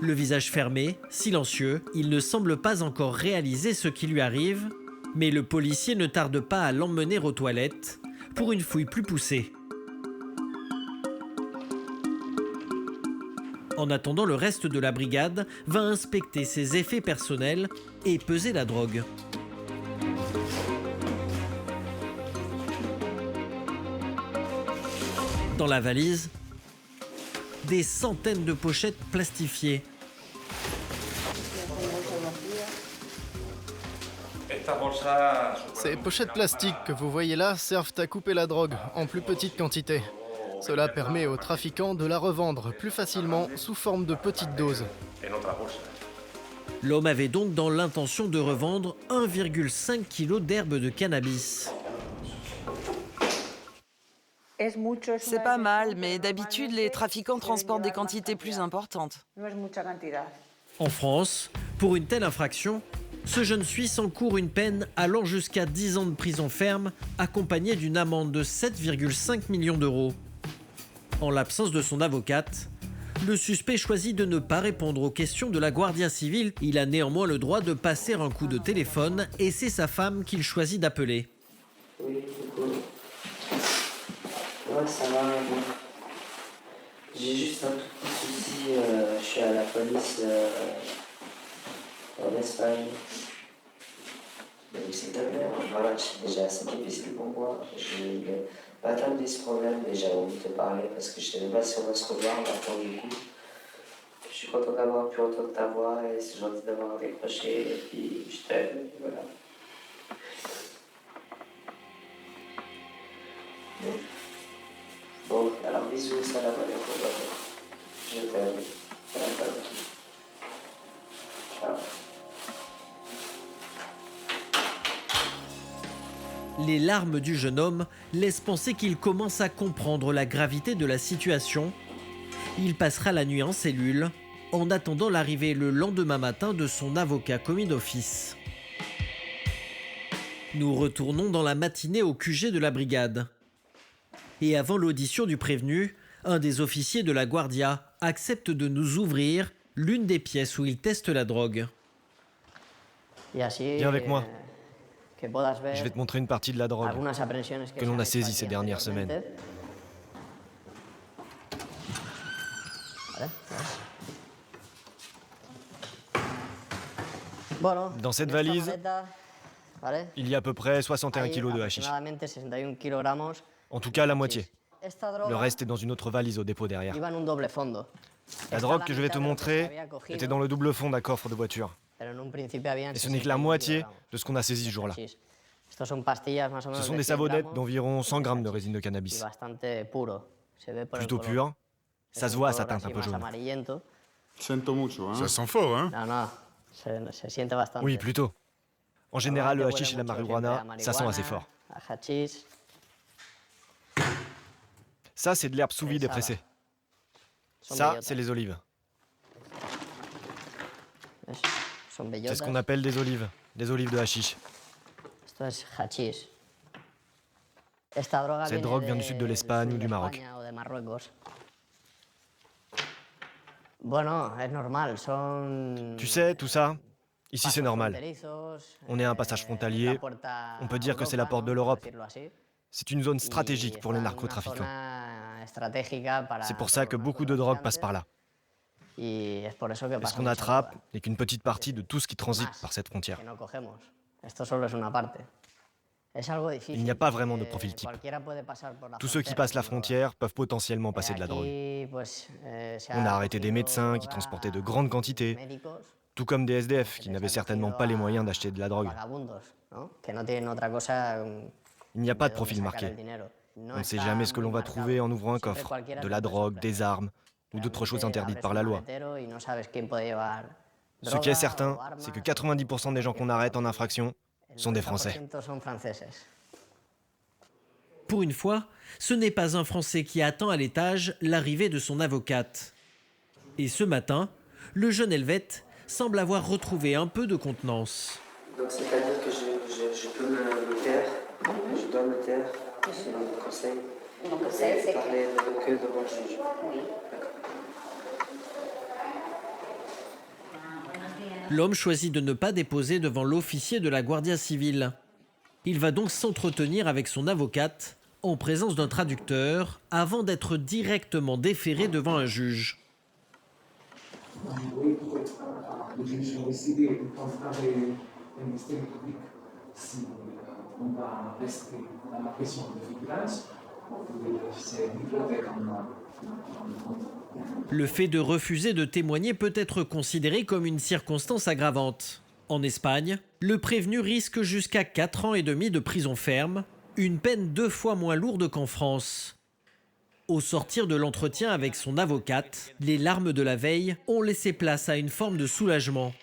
Le visage fermé, silencieux, il ne semble pas encore réaliser ce qui lui arrive, mais le policier ne tarde pas à l'emmener aux toilettes pour une fouille plus poussée. En attendant, le reste de la brigade va inspecter ses effets personnels et peser la drogue. Dans la valise, des centaines de pochettes plastifiées. Ces pochettes plastiques que vous voyez là servent à couper la drogue en plus petite quantité. Cela permet aux trafiquants de la revendre plus facilement sous forme de petites doses. L'homme avait donc dans l'intention de revendre 1,5 kg d'herbe de cannabis. C'est pas mal, mais d'habitude, les trafiquants transportent des quantités plus importantes. En France, pour une telle infraction, ce jeune Suisse encourt une peine allant jusqu'à 10 ans de prison ferme, accompagnée d'une amende de 7,5 millions d'euros. En l'absence de son avocate, le suspect choisit de ne pas répondre aux questions de la Guardia Civile. Il a néanmoins le droit de passer un coup de téléphone et c'est sa femme qu'il choisit d'appeler. Ouais, ça va. J'ai juste un tout petit souci. Je suis à la police en Espagne. Donc, s'il te plaît, voilà, c'est déjà assez difficile pour moi. Je n'ai pas attendu ce problème, mais j'avais envie de te parler parce que je ne savais pas si on va se revoir maintenant du coup. Je suis content d'avoir pu entendre ta voix et c'est gentil d'avoir décroché. Et puis, je t'aime. Voilà. Bon, alors bisous, salam alaikum. Je t'aime. Ciao. Les larmes du jeune homme laissent penser qu'il commence à comprendre la gravité de la situation. Il passera la nuit en cellule, en attendant l'arrivée le lendemain matin de son avocat commis d'office. Nous retournons dans la matinée au QG de la brigade. Et avant l'audition du prévenu, un des officiers de la Guardia accepte de nous ouvrir l'une des pièces où il teste la drogue. Viens avec moi. Je vais te montrer une partie de la drogue que l'on a saisie ces dernières semaines. Dans cette valise, il y a à peu près 61 kilos de hashish. En tout cas, la moitié. Le reste est dans une autre valise au dépôt derrière. La drogue que je vais te montrer était dans le double fond d'un coffre de voiture. Et ce n'est que la moitié de ce qu'on a saisi ce jour-là. Ce sont des savonnettes d'environ 100 grammes de résine de cannabis. Plutôt pure. Ça se voit à sa teinte un peu jaune. Ça sent fort, hein? Oui, plutôt. En général, le hashish et la marijuana, ça sent assez fort. Ça, c'est de l'herbe sous vide et pressée. Ça, c'est les olives. C'est ce qu'on appelle des olives de hashish. Cette drogue vient du sud de l'Espagne ou du Maroc. Tu sais, tout ça, ici c'est normal. On est à un passage frontalier, on peut dire que c'est la porte de l'Europe. C'est une zone stratégique pour les narcotrafiquants. C'est pour ça que beaucoup de drogue passe par là. Et ce qu'on attrape n'est qu'une petite partie de tout ce qui transite par cette frontière. Il n'y a pas vraiment de profil type. Tous ceux qui passent la frontière peuvent potentiellement passer de la drogue. On a arrêté des médecins qui transportaient de grandes quantités, tout comme des SDF qui n'avaient certainement pas les moyens d'acheter de la drogue. Il n'y a pas de profil marqué. On ne sait jamais ce que l'on va trouver en ouvrant un coffre, de la drogue, des armes ou d'autres choses interdites par la loi. Ce qui est certain, c'est que 90% des gens qu'on arrête en infraction sont des Français. Pour une fois, ce n'est pas un Français qui attend à l'étage l'arrivée de son avocate. Et ce matin, le jeune Helvète semble avoir retrouvé un peu de contenance. Donc c'est-à-dire que je peux me taire, je dois me taire, c'est mon conseil. Mon conseil, c'est parler que devant le juge. Oui. L'homme choisit de ne pas déposer devant l'officier de la Guardia Civile. Il va donc s'entretenir avec son avocate en présence d'un traducteur avant d'être directement déféré devant un juge. Le juge va décider de comparer le ministère public si on va rester dans la pression de vigilance ou c'est bibliothèque Le fait de refuser de témoigner peut être considéré comme une circonstance aggravante. En Espagne, le prévenu risque jusqu'à 4 ans et demi de prison ferme, une peine 2 fois moins lourde qu'en France. Au sortir de l'entretien avec son avocate, les larmes de la veille ont laissé place à une forme de soulagement.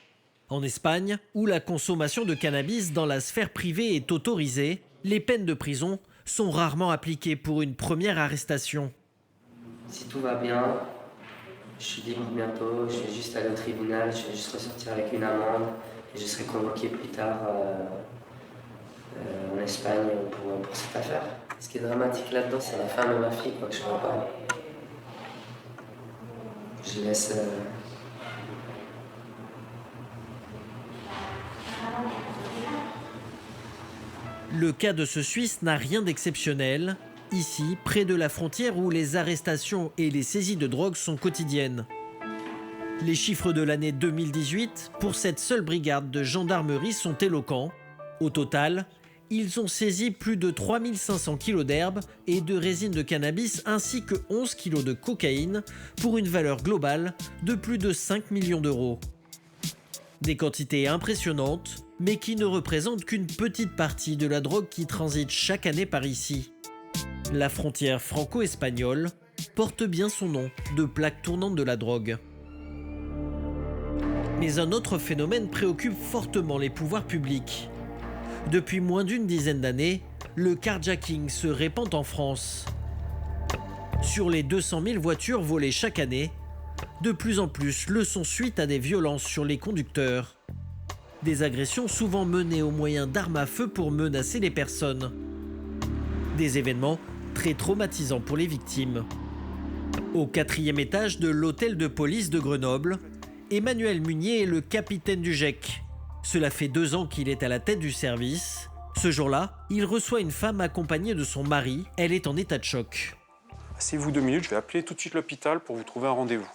En Espagne, où la consommation de cannabis dans la sphère privée est autorisée, les peines de prison sont rarement appliquées pour une première arrestation. Si tout va bien, je suis libre bientôt, je vais juste aller au tribunal, je vais juste ressortir avec une amende et je serai convoqué plus tard en Espagne pour cette affaire. Ce qui est dramatique là-dedans, c'est la femme de ma fille, quoi, que je vois pas. Je laisse... Le cas de ce Suisse n'a rien d'exceptionnel. Ici, près de la frontière où les arrestations et les saisies de drogue sont quotidiennes. Les chiffres de l'année 2018 pour cette seule brigade de gendarmerie sont éloquents. Au total, ils ont saisi plus de 3500 kg d'herbe et de résine de cannabis ainsi que 11 kg de cocaïne pour une valeur globale de plus de 5 millions d'euros. Des quantités impressionnantes, mais qui ne représentent qu'une petite partie de la drogue qui transite chaque année par ici. La frontière franco-espagnole porte bien son nom de plaque tournante de la drogue. Mais un autre phénomène préoccupe fortement les pouvoirs publics. Depuis moins d'une dizaine d'années, le carjacking se répand en France. Sur les 200 000 voitures volées chaque année, de plus en plus le sont suite à des violences sur les conducteurs. Des agressions souvent menées au moyen d'armes à feu pour menacer les personnes. Des événements très traumatisants pour les victimes. Au 4e étage de l'hôtel de police de Grenoble, Emmanuel Munier est le capitaine du GEC. Cela fait 2 ans qu'il est à la tête du service. Ce jour-là, il reçoit une femme accompagnée de son mari. Elle est en état de choc. Asseyez-vous 2 minutes, je vais appeler tout de suite l'hôpital pour vous trouver un rendez-vous.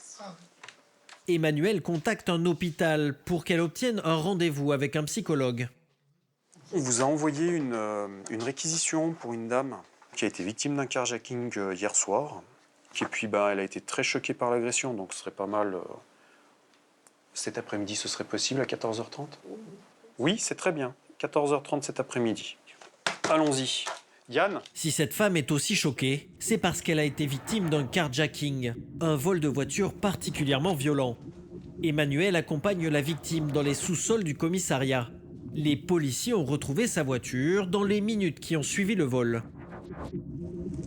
Emmanuel contacte un hôpital pour qu'elle obtienne un rendez-vous avec un psychologue. On vous a envoyé une réquisition pour une dame qui a été victime d'un carjacking hier soir. Et puis elle a été très choquée par l'agression, donc ce serait pas mal. Cet après-midi, ce serait possible à 14h30 ? Oui, c'est très bien. 14h30 cet après-midi. Allons-y. Yann ? Si cette femme est aussi choquée, c'est parce qu'elle a été victime d'un carjacking, un vol de voiture particulièrement violent. Emmanuel accompagne la victime dans les sous-sols du commissariat. Les policiers ont retrouvé sa voiture dans les minutes qui ont suivi le vol.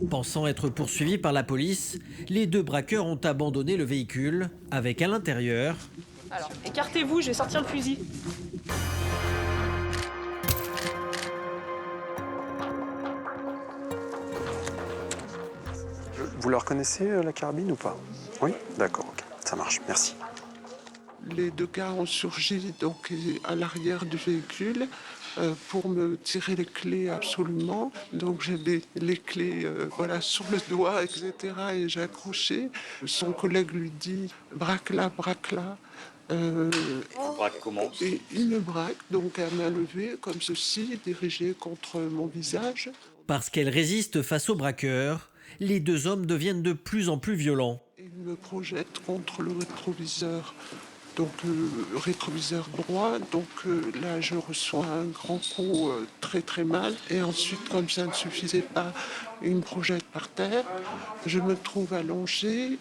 Pensant être poursuivis par la police, les 2 braqueurs ont abandonné le véhicule, avec à l'intérieur... Alors, écartez-vous, je vais sortir le fusil. Vous la reconnaissez, la carabine, ou pas ? Oui ? D'accord, ok. Ça marche, merci. Les 2 gars ont surgi donc à l'arrière du véhicule pour me tirer les clés absolument. Donc j'avais les clés sur le doigt, etc. Et j'ai accroché. Son collègue lui dit « braque-la, braque-la ». Vous braque comment ? Et il me braque, donc à main levée, comme ceci, dirigée contre mon visage. Parce qu'elle résiste face aux braqueurs, les 2 hommes deviennent de plus en plus violents. Il me projette contre le rétroviseur. Donc le rétroviseur droit, donc là je reçois un grand coup très très mal et ensuite comme ça ne suffisait pas, il me projette par terre, je me trouve allongé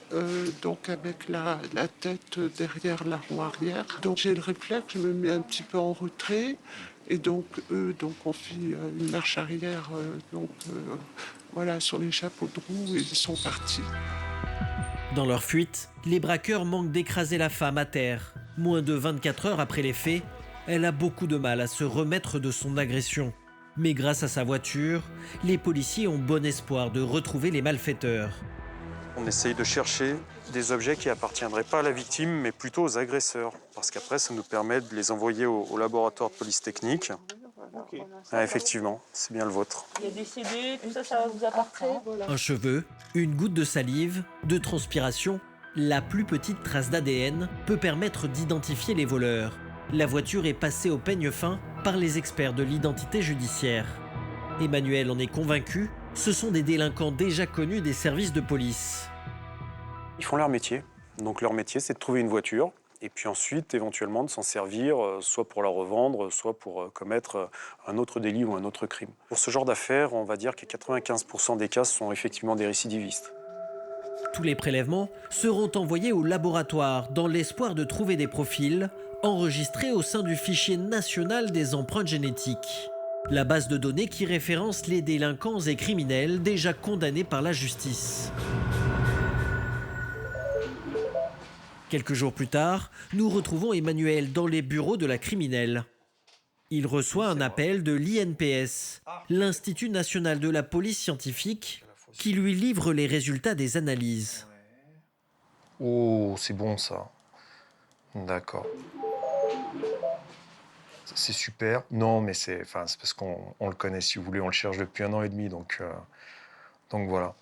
donc avec la tête derrière la roue arrière, donc j'ai le réflexe, je me mets un petit peu en retrait et donc eux on fait une marche arrière voilà, sur les chapeaux de roue et ils sont partis. Dans leur fuite, les braqueurs manquent d'écraser la femme à terre. Moins de 24 heures après les faits, elle a beaucoup de mal à se remettre de son agression. Mais grâce à sa voiture, les policiers ont bon espoir de retrouver les malfaiteurs. On essaye de chercher des objets qui appartiendraient pas à la victime, mais plutôt aux agresseurs. Parce qu'après, ça nous permet de les envoyer au laboratoire de police technique. Ah, effectivement, c'est bien le vôtre. Il y a des CD, tout ça, ça vous appartient. Un cheveu, une goutte de salive, de transpiration, la plus petite trace d'ADN peut permettre d'identifier les voleurs. La voiture est passée au peigne fin par les experts de l'identité judiciaire. Emmanuel en est convaincu, ce sont des délinquants déjà connus des services de police. Ils font leur métier. Donc leur métier, c'est de trouver une voiture et puis ensuite, éventuellement, de s'en servir, soit pour la revendre, soit pour commettre un autre délit ou un autre crime. Pour ce genre d'affaires, on va dire que 95% des cas sont effectivement des récidivistes. Tous les prélèvements seront envoyés au laboratoire dans l'espoir de trouver des profils enregistrés au sein du fichier national des empreintes génétiques. La base de données qui référence les délinquants et criminels déjà condamnés par la justice. Quelques jours plus tard, nous retrouvons Emmanuel dans les bureaux de la criminelle. Il reçoit un appel de l'INPS, l'Institut national de la police scientifique, qui lui livre les résultats des analyses. Oh, c'est bon ça. D'accord. C'est super. Non, mais c'est parce qu'on le connaît, si vous voulez, on le cherche depuis 1 an et demi, donc voilà.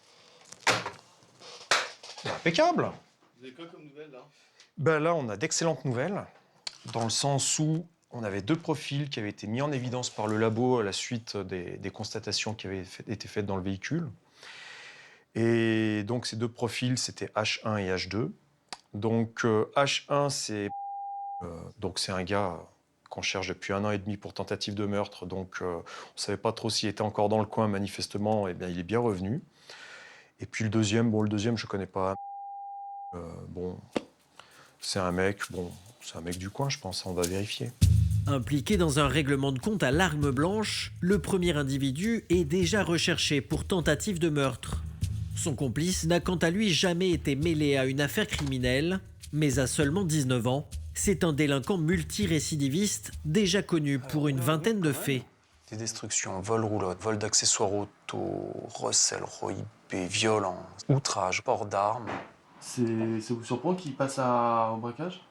Impeccable. Vous avez quoi comme nouvelles là? Là, on a d'excellentes nouvelles, dans le sens où on avait 2 profils qui avaient été mis en évidence par le labo à la suite des constatations qui avaient été faites dans le véhicule. Et donc ces 2 profils, c'était H1 et H2. Donc H1, c'est un gars qu'on cherche depuis 1 an et demi pour tentative de meurtre. Donc on ne savait pas trop s'il était encore dans le coin, manifestement. Eh bien, il est bien revenu. Et puis le deuxième, je ne connais pas. C'est un mec du coin, je pense, on va vérifier. Impliqué dans un règlement de compte à l'arme blanche, le premier individu est déjà recherché pour tentative de meurtre. Son complice n'a quant à lui jamais été mêlé à une affaire criminelle, mais à seulement 19 ans, c'est un délinquant multirécidiviste déjà connu pour une vingtaine de faits. Des destructions, vol roulotte, vol d'accessoires auto, recel, ROIP, violence, outrage, port d'armes. Ça vous surprend qu'il passe au braquage?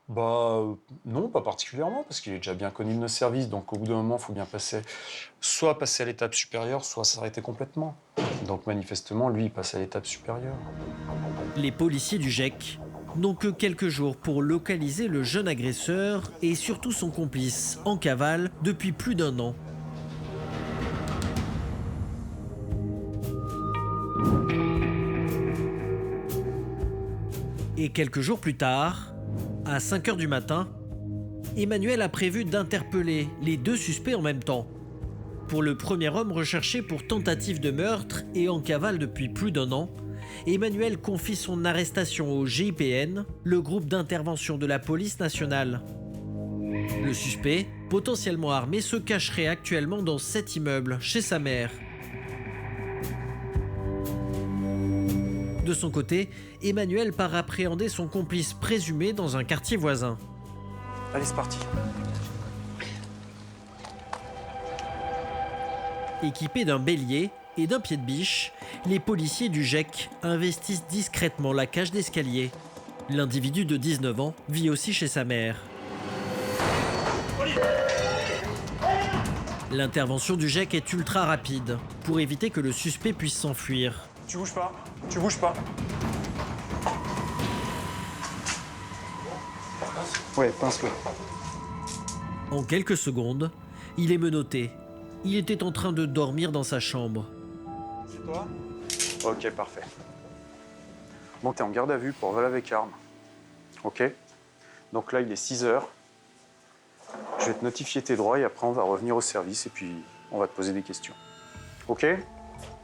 Non, pas particulièrement, parce qu'il est déjà bien connu de nos services, donc au bout d'un moment, il faut bien passer à l'étape supérieure, soit s'arrêter complètement. Donc manifestement, lui, il passe à l'étape supérieure. Les policiers du GEC n'ont que quelques jours pour localiser le jeune agresseur et surtout son complice, en cavale depuis plus d'1 an. Et quelques jours plus tard, à 5 h du matin, Emmanuel a prévu d'interpeller les 2 suspects en même temps. Pour le premier homme recherché pour tentative de meurtre et en cavale depuis plus d'1 an, Emmanuel confie son arrestation au GIPN, le groupe d'intervention de la police nationale. Le suspect, potentiellement armé, se cacherait actuellement dans cet immeuble, chez sa mère. De son côté, Emmanuel part appréhender son complice présumé dans un quartier voisin. Allez, c'est parti. Équipés d'un bélier et d'un pied de biche, les policiers du GEC investissent discrètement la cage d'escalier. L'individu de 19 ans vit aussi chez sa mère. L'intervention du GEC est ultra rapide pour éviter que le suspect puisse s'enfuir. Tu bouges pas, tu bouges pas. Ouais, pince-le. En quelques secondes, il est menotté. Il était en train de dormir dans sa chambre. C'est toi? Ok, parfait. Bon, t'es en garde à vue pour vol avec arme. Ok? Donc là, il est 6 h. Je vais te notifier tes droits et après, on va revenir au service et puis on va te poser des questions. Ok?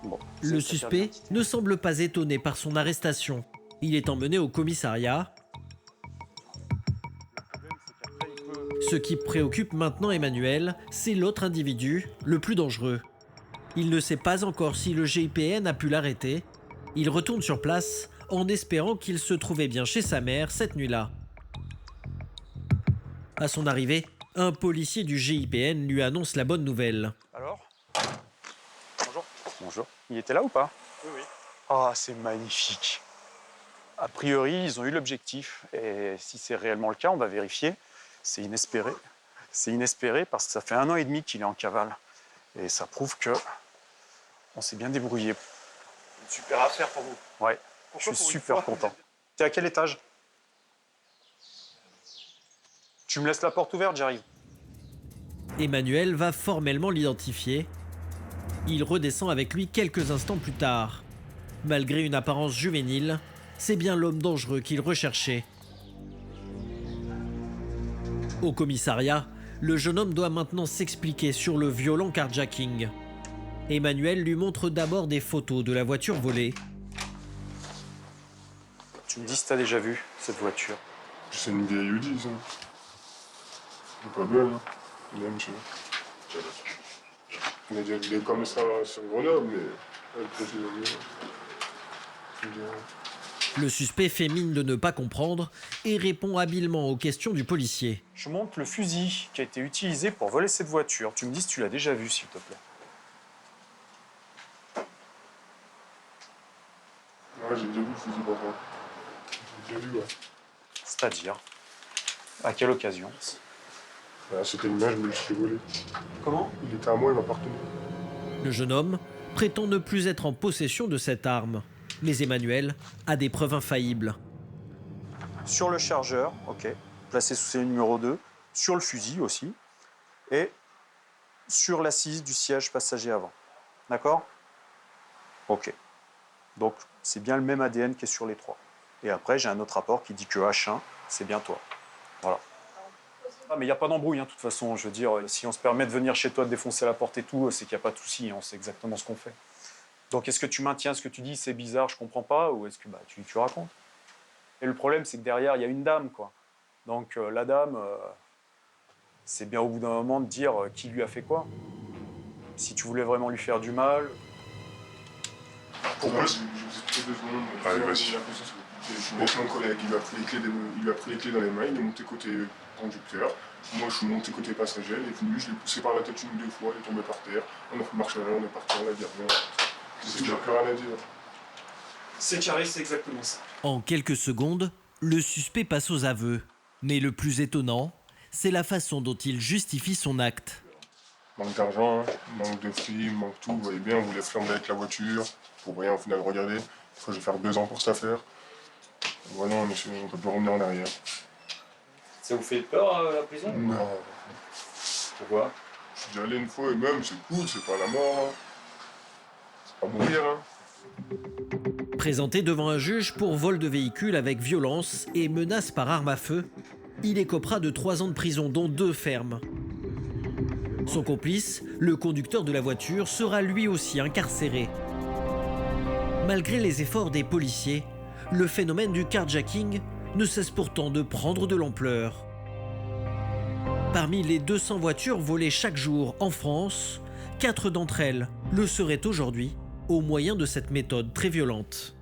Bon. Le suspect ne semble pas étonné par son arrestation. Il est emmené au commissariat. Ce qui préoccupe maintenant Emmanuel, c'est l'autre individu, le plus dangereux. Il ne sait pas encore si le GIPN a pu l'arrêter. Il retourne sur place en espérant qu'il se trouvait bien chez sa mère cette nuit-là. À son arrivée, un policier du GIPN lui annonce la bonne nouvelle. Alors? Bonjour. Bonjour. Il était là ou pas? Oui. Ah, c'est magnifique. A priori, ils ont eu l'objectif. Et si c'est réellement le cas, on va vérifier. C'est inespéré. C'est inespéré parce que ça fait 1 an et demi qu'il est en cavale. Et ça prouve que on s'est bien débrouillé. Une super affaire pour vous. Ouais, je suis super content. T'es à quel étage? Tu me laisses la porte ouverte, j'arrive. Emmanuel va formellement l'identifier. Il redescend avec lui quelques instants plus tard. Malgré une apparence juvénile, c'est bien l'homme dangereux qu'il recherchait. Au commissariat, le jeune homme doit maintenant s'expliquer sur le violent carjacking. Emmanuel lui montre d'abord des photos de la voiture volée. Tu me dis si t'as déjà vu cette voiture. C'est une vieille Audi, ça. C'est pas belle, hein. Même, je sais. On a déjà vu des comme ça sur Grenoble, mais... Le suspect fait mine de ne pas comprendre et répond habilement aux questions du policier. Je montre le fusil qui a été utilisé pour voler cette voiture. Tu me dis si tu l'as déjà vu, s'il te plaît. Ouais, j'ai déjà vu le fusil par contre. J'ai déjà vu, ouais. C'est-à-dire? À quelle occasion? C'était le mien, je me le suis volé. Comment? Il était à moi, il m'appartenait. Le jeune homme prétend ne plus être en possession de cette arme. Mais Emmanuel a des preuves infaillibles. Sur le chargeur, ok, placé sous série numéro 2, sur le fusil aussi, et sur l'assise du siège passager avant. D'accord? Ok. Donc, c'est bien le même ADN qui est sur les 3. Et après, j'ai un autre rapport qui dit que H1, c'est bien toi. Voilà. Ah, mais il n'y a pas d'embrouille, hein, de toute façon. Je veux dire, si on se permet de venir chez toi, de défoncer la porte et tout, c'est qu'il n'y a pas de souci, on sait exactement ce qu'on fait. Donc, est-ce que tu maintiens ce que tu dis, c'est bizarre, je comprends pas, ou est-ce que tu racontes? Et le problème, c'est que derrière, il y a une dame, quoi. Donc, la dame, c'est bien au bout d'un moment de dire qui lui a fait quoi. Si tu voulais vraiment lui faire du mal... Pourquoi? Je vous explique 2 secondes. Allez, vas-y. Mon collègue, il lui a pris les clés dans les mains, il est monté côté conducteur. Moi, je suis monté côté passager, il est venu, je l'ai poussé par la tête 1 ou 2 fois, il est tombé par terre. On a fait marche arrière, on est parti, on a dit rien. Il n'y a plus rien à dire. C'est carré, c'est exactement ça. En quelques secondes, le suspect passe aux aveux. Mais le plus étonnant, c'est la façon dont il justifie son acte. Manque d'argent, manque de prix, manque tout. Vous voyez bien, on voulait flamber avec la voiture. Pour rien, au final, regardez. Je vais faire 2 ans pour cette affaire. Voilà, on ne peut plus revenir en arrière. Ça vous fait peur, la prison? Non. Pourquoi? Je suis déjà allé une fois et même, c'est cool, c'est pas la mort. Hein. C'est pas mourir, hein. Présenté devant un juge pour vol de véhicule avec violence et menace par arme à feu, il écopera de 3 ans de prison, dont 2 fermes. Son complice, le conducteur de la voiture, sera lui aussi incarcéré. Malgré les efforts des policiers, le phénomène du carjacking ne cesse pourtant de prendre de l'ampleur. Parmi les 200 voitures volées chaque jour en France, 4 d'entre elles le seraient aujourd'hui au moyen de cette méthode très violente.